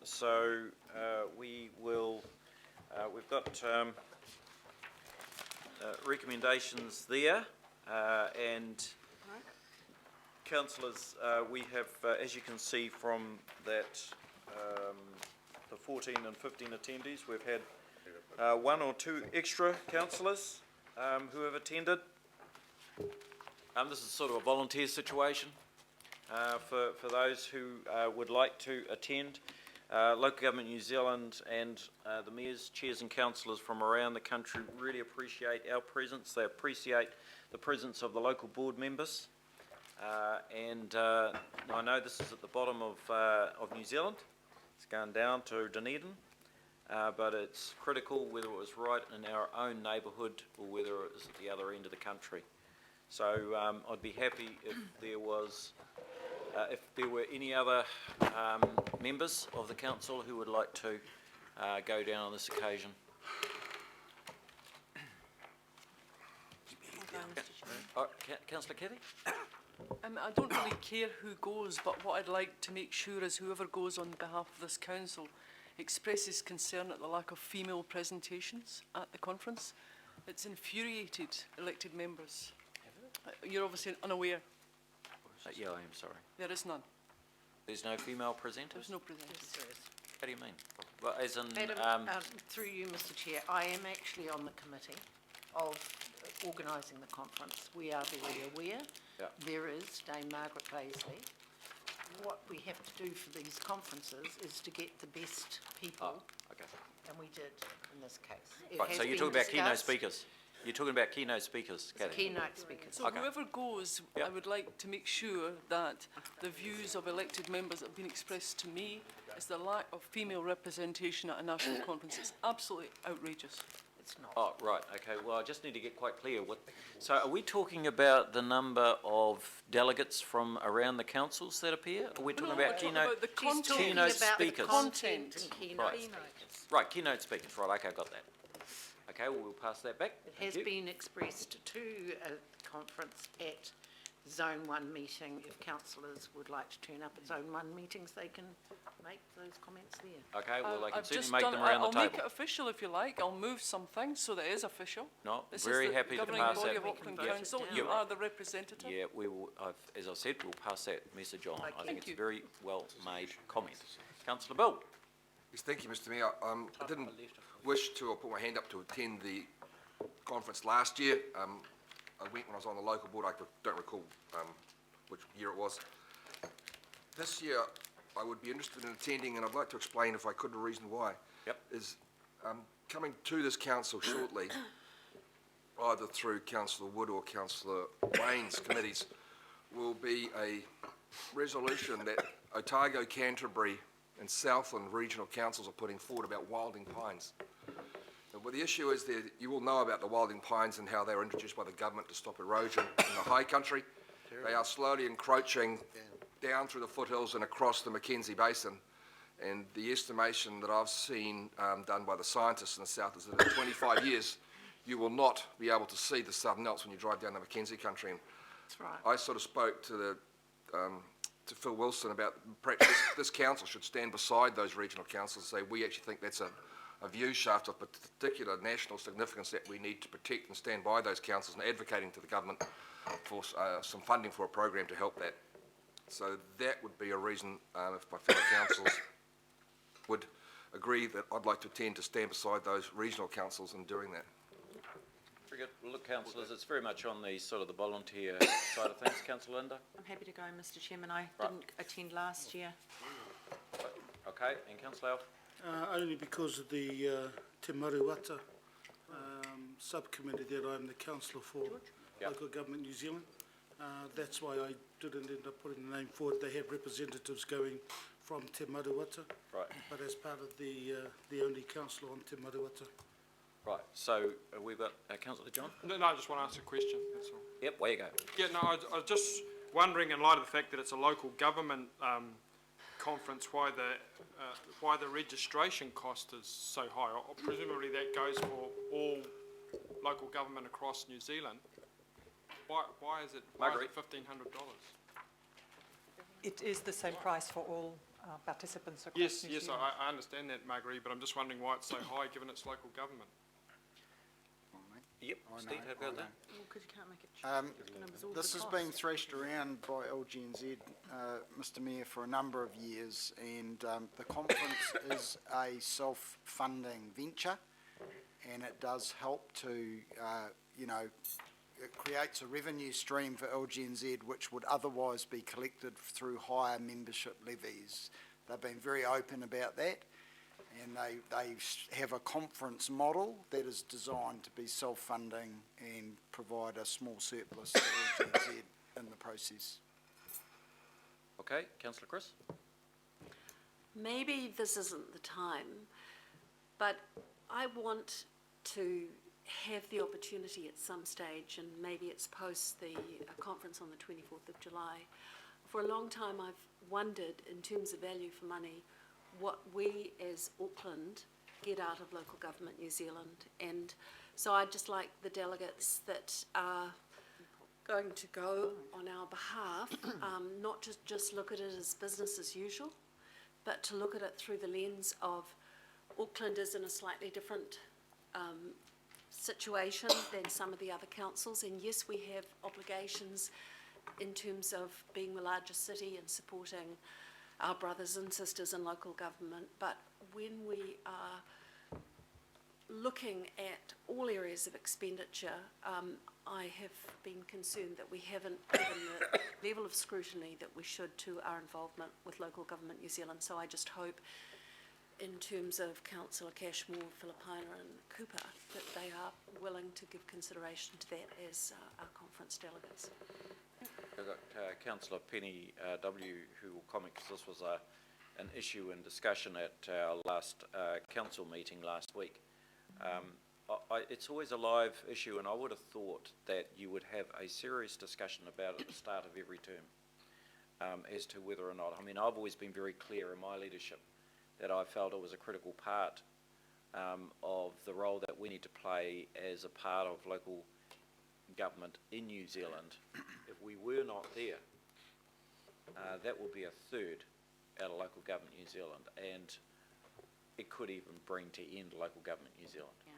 So we will, we've got recommendations there, and councillors, we have, as you can see from that, the 14 and 15 attendees, we've had one or two extra councillors who have attended. This is sort of a volunteer situation for those who would like to attend. Local Government New Zealand and the mayors, chairs and councillors from around the country really appreciate our presence. They appreciate the presence of the local board members. And I know this is at the bottom of New Zealand. It's going down to Dunedin, but it's critical whether it was right in our own neighbourhood or whether it was at the other end of the country. So I'd be happy if there was, if there were any other members of the council who would like to go down on this occasion. Councillor Kelly? I don't really care who goes, but what I'd like to make sure is whoever goes on behalf of this council expresses concern at the lack of female presentations at the conference. It's infuriated elected members. You're obviously unaware. Yeah, I am sorry. There is none. There's no female presenters? There's no presenters. Yes, there is. What do you mean? Well, as in, Madam, through you, Mr. Chair, I am actually on the committee of organising the conference. We are very aware. Yeah. There is Dame Margaret Paisley. What we have to do for these conferences is to get the best people, okay. and we did in this case. Right, so you're talking about keynote speakers. You're talking about keynote speakers, Kathy. Keynote speakers. So whoever goes, Yep. I would like to make sure that the views of elected members that have been expressed to me is the lack of female representation at a national conference. It's absolutely outrageous. It's not. Oh, right, okay, well, I just need to get quite clear. So are we talking about the number of delegates from around the councils that appear? Are we talking about keynote, the She's talking keynote about speakers? the content and keynote Right. speakers. Right, keynote speakers, right, okay, I got that. Okay, well, we'll pass that back. It has been expressed to a conference at Zone 1 meeting. If councillors would like to turn up at Zone 1 meetings, they can make those comments there. Okay, well, they can I've certainly just make done, them around the I'll make it table. official if you like. I'll move something so that it is official. No, This very is the happy to governing pass body that. of Auckland vote it Council. down. You are the representative. Yeah, we will, as I said, we'll pass that message on. I Okay. think it's you. a very well-made comment. Councillor Bill? Yes, thank you, Mr Mayor. I didn't wish to, or put my hand up to attend the conference last year. I went when I was on the local board. I don't recall which year it was. This year, I would be interested in attending, and I'd like to explain, if I could, the reason why. Yep. Is coming to this council shortly, either through Councillor Wood or Councillor Wayne's committees, will be a resolution that Otago, Canterbury and Southland regional councils are putting forward about wilding pines. Well, the issue is that you all know about the wilding pines and how they were introduced by the government to stop erosion in the high country. They are slowly encroaching down through the foothills and across the Mackenzie Basin. And the estimation that I've seen done by the scientists in the south is that in 25 years, you will not be able to see the Southern Alps when you drive down the Mackenzie country. And That's right. I sort of spoke to to Phil Wilson about perhaps this council should stand beside those regional councils and say, we actually think that's a view shaft of particular national significance that we need to protect, and stand by those councils and advocating to the government for some funding for a program to help that. So that would be a reason, if my fellow councils would agree, that I'd like to attend to stand beside those regional councils in doing that. Very good. Well, look, councillors, it's very much on the sort of the volunteer side of things. Councillor Linda? I'm happy to go, Mr Chairman. I didn't attend last year. Okay, and Councillor Alf? Only because of the Te Maruata subcommittee that I'm the councillor for, Yep. Local Government New Zealand. That's why I didn't end up putting the name forward. They have representatives going from Te Maruata, Right. but as part of the only councillor on Te Maruata. Right, so we've got Councillor John? No, I just want to ask a question, that's all. Yep, where you go. Yeah, no, I was just wondering, in light of the fact that it's a local government conference, why the registration cost is so high. Presumably that goes for all local government across New Zealand. Why is it Marguerite? $1,500? It is the same price for all participants across Yes, New yes, Zealand. I understand that, Marguerite, but I'm just wondering why it's so high given it's local government. Yep, Steve, how about that? Well, because you can't make it cheap, it's going to absorb the This has cost. been threshed around by LGNZ, Mr Mayor, for a number of years, and the conference is a self-funding venture, and it does help to, it creates a revenue stream for LGNZ which would otherwise be collected through higher membership levies. They've been very open about that, and they have a conference model that is designed to be self-funding and provide a small surplus to LGNZ in the process. Okay, Councillor Chris? Maybe this isn't the time, but I want to have the opportunity at some stage, and maybe it's post the conference on the 24th of July. For a long time I've wondered, in terms of value for money, what we as Auckland get out of local government New Zealand. And so I'd just like the delegates that are going to go on our behalf, not just look at it as business as usual, but to look at it through the lens of Auckland is in a slightly different situation than some of the other councils. And yes, we have obligations in terms of being the largest city and supporting our brothers and sisters in local government, but when we are looking at all areas of expenditure, I have been concerned that we haven't given the level of scrutiny that we should to our involvement with local government New Zealand. So I just hope, in terms of Councillor Cashmore, Filipina and Cooper, that they are willing to give consideration to that as our conference delegates. I've got Councillor Penny W, who will comment, because this was an issue and discussion at our last council meeting last week. It's always a live issue, and I would have thought that you would have a serious discussion about it at the start of every term as to whether or not, I mean, I've always been very clear in my leadership that I felt it was a critical part of the role that we need to play as a part of local government in New Zealand. If we were not there, that would be a third out of local government New Zealand, and it could even bring to end local government New Zealand. Yeah.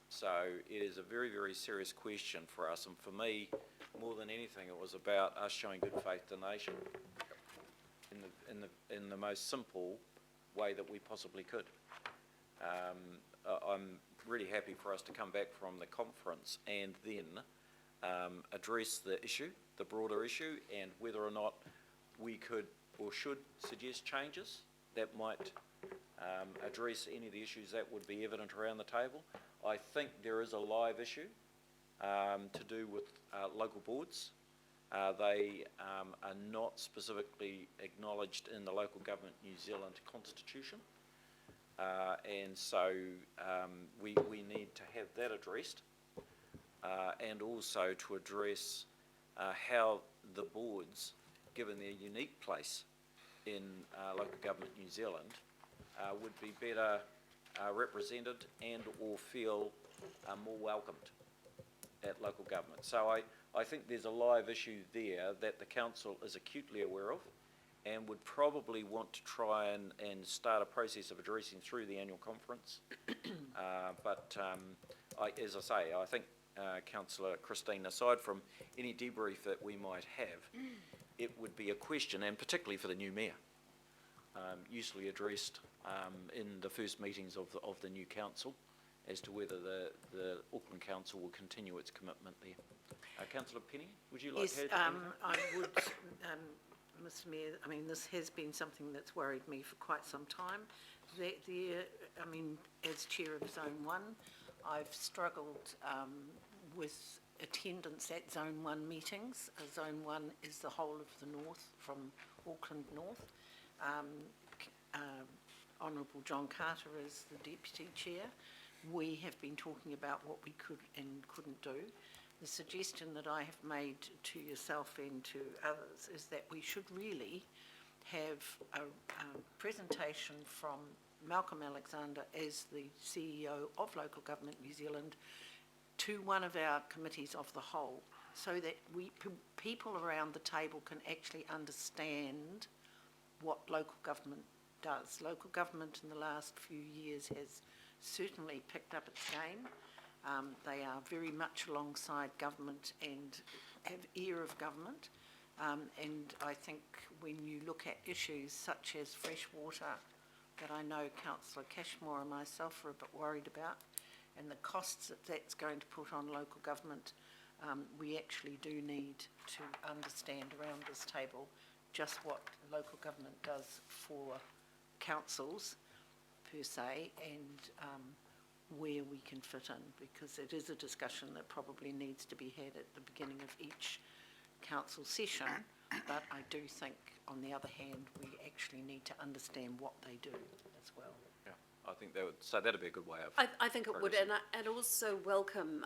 So it is a very, very serious question for us, and for me, more than anything, it was about us showing good faith to the nation in the most simple way that we possibly could. I'm really happy for us to come back from the conference and then address the issue, the broader issue, and whether or not we could or should suggest changes that might address any of the issues that would be evident around the table. I think there is a live issue to do with local boards. They are not specifically acknowledged in the Local Government New Zealand Constitution, and so we need to have that addressed, and also to address how the boards, given their unique place in local government New Zealand, would be better represented and or feel more welcomed at local government. So I think there's a live issue there that the council is acutely aware of and would probably want to try and start a process of addressing through the annual conference. As I say, I think, Councillor Christine, aside from any debrief that we might have, it would be a question, and particularly for the new mayor, usually addressed in the first meetings of the new council, as to whether the Auckland Council will continue its commitment there. Councillor Penny, would you like to add anything? I would, Mr Mayor, I mean, this has been something that's worried me for quite some time. As chair of Zone 1, I've struggled with attendance at Zone 1 meetings. Zone 1 is the whole of the north, from Auckland North. Honourable John Carter is the deputy chair. We have been talking about what we could and couldn't do. The suggestion that I have made to yourself and to others is that we should really have a presentation from Malcolm Alexander as the CEO of Local Government New Zealand to one of our committees of the whole, so that people around the table can actually understand what local government does. Local government in the last few years has certainly picked up its game. They are very much alongside government and have ear of government. And I think when you look at issues such as fresh water, that I know Councillor Cashmore and myself are a bit worried about, and the costs that that's going to put on local government, we actually do need to understand around this table just what local government does for councils per se, and where we can fit in, because it is a discussion that probably needs to be had at the beginning of each council session, but I do think, on the other hand, we actually need to understand what they do as well. Yeah, I think that'd be a good way of. I think it would, and I'd also welcome,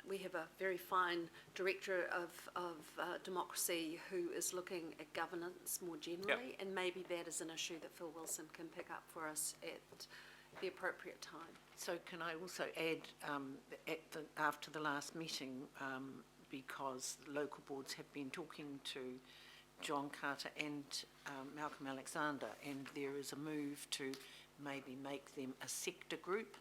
we have a very fine director of democracy who is looking at governance more generally, and maybe that is an issue that Phil Wilson can pick up for us at the appropriate time. So can I also add, after the last meeting, because local boards have been talking to John Carter and Malcolm Alexander, and there is a move to maybe make them a sector group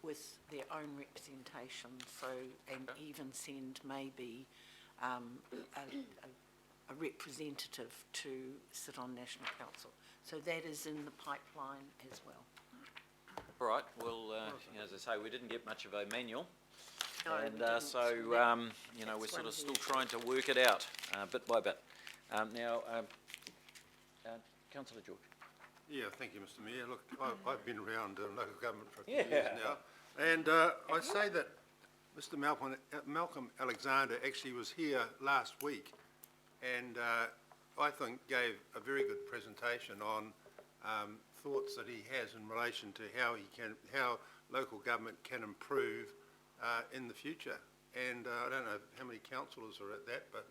with their own representation, so, and even send maybe a representative to sit on National Council. So that is in the pipeline as well. All right, well, as I say, we didn't get much of a manual. No, we And didn't, so, so you know, we're that's sort one of still here. trying to work it out, bit by bit. Now, Councillor George. Yeah, thank you, Mr Mayor. Look, I've been around local government for a few Yeah. years now, and I say that Mr Malcolm Alexander actually was here last week, and I think gave a very good presentation on thoughts that he has in relation to how local government can improve in the future. And I don't know how many councillors are at that, but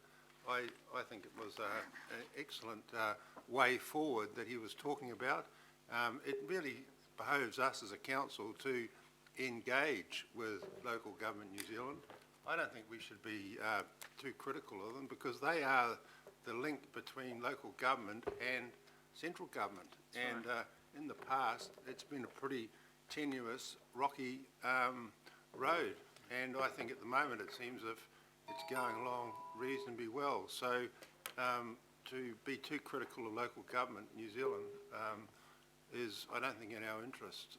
I think it was an excellent way forward that he was talking about. It really behoves us as a council to engage with local government New Zealand. I don't think we should be too critical of them, because they are the link between local government and central government. And in the past, it's been a pretty tenuous, rocky road. And I think at the moment it seems as if it's going along reasonably well. So to be too critical of local government New Zealand is, I don't think, in our interest.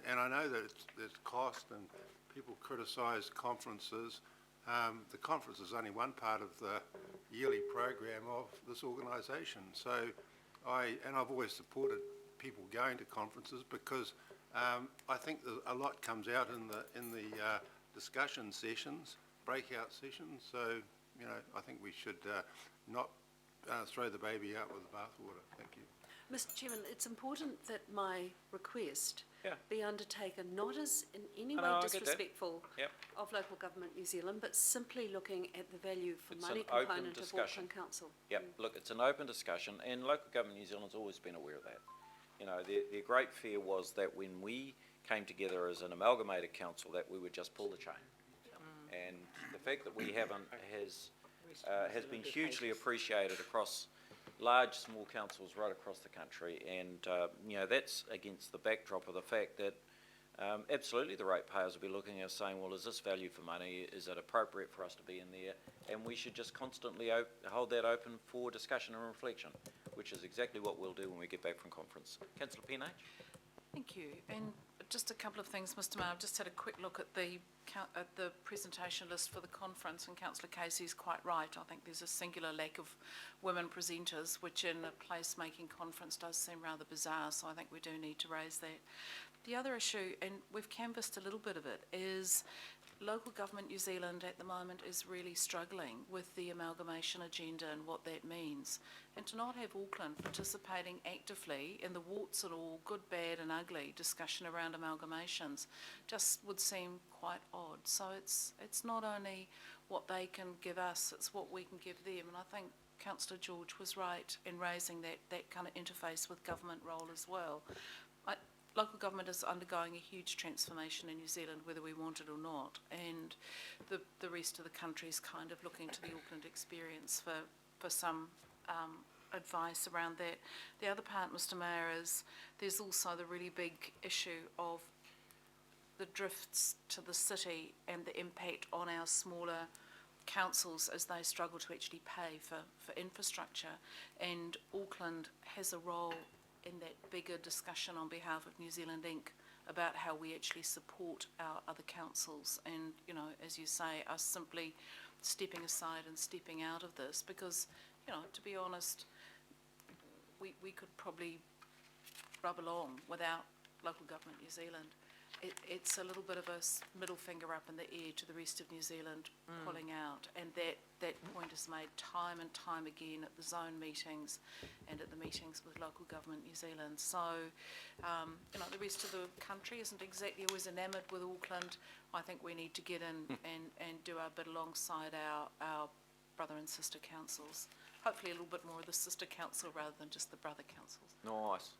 And I know that there's cost, and people criticise conferences. The conference is only one part of the yearly program of this organisation. So I've always supported people going to conferences, because I think a lot comes out in the discussion sessions, breakout sessions. So, you know, I think we should not throw the baby out with the bathwater. Thank you. Mr Chairman, it's important that my request be undertaken not as in any way I get that. disrespectful Yep. of local government New Zealand, but simply looking at the value for It's money an open component of discussion. Auckland Council. Yep, look, it's an open discussion, and local government New Zealand's always been aware of that. You know, their great fear was that when we came together as an amalgamated council, that we would just pull the chain. And the fact that we haven't has been hugely appreciated across large, small councils right across the country. And, you know, that's against the backdrop of the fact that absolutely the ratepayers will be looking at us saying, well, is this value for money? Is it appropriate for us to be in there? And we should just constantly hold that open for discussion and reflection, which is exactly what we'll do when we get back from conference. Councillor Penage? Thank you. And just a couple of things, Mr Mayor. I've just had a quick look at the presentation list for the conference, and Councillor Casey's quite right. I think there's a singular lack of women presenters, which in a placemaking conference does seem rather bizarre, so I think we do need to raise that. The other issue, and we've canvassed a little bit of it, is local government New Zealand at the moment is really struggling with the amalgamation agenda and what that means. And to not have Auckland participating actively in the warts and all, good, bad and ugly discussion around amalgamations just would seem quite odd. So it's not only what they can give us, it's what we can give them. And I think Councillor George was right in raising that kind of interface with government role as well. Local government is undergoing a huge transformation in New Zealand, whether we want it or not, and the rest of the country is kind of looking to the Auckland experience for some advice around that. The other part, Mr Mayor, is there's also the really big issue of the drifts to the city and the impact on our smaller councils as they struggle to actually pay for infrastructure. And Auckland has a role in that bigger discussion on behalf of New Zealand Inc. about how we actually support our other councils. And, you know, as you say, us simply stepping aside and stepping out of this, because, you know, to be honest, we could probably rub along without Local Government New Zealand. It's a little bit of a middle finger up in the air to the rest of New Zealand pulling out, and that point is made time and time again at the zone meetings and at the meetings with Local Government New Zealand. So, you know, the rest of the country isn't exactly always enamoured with Auckland. I think we need to get in and do our bit alongside our brother and sister councils. Hopefully a little bit more of the sister council rather than just the brother councils. Nice.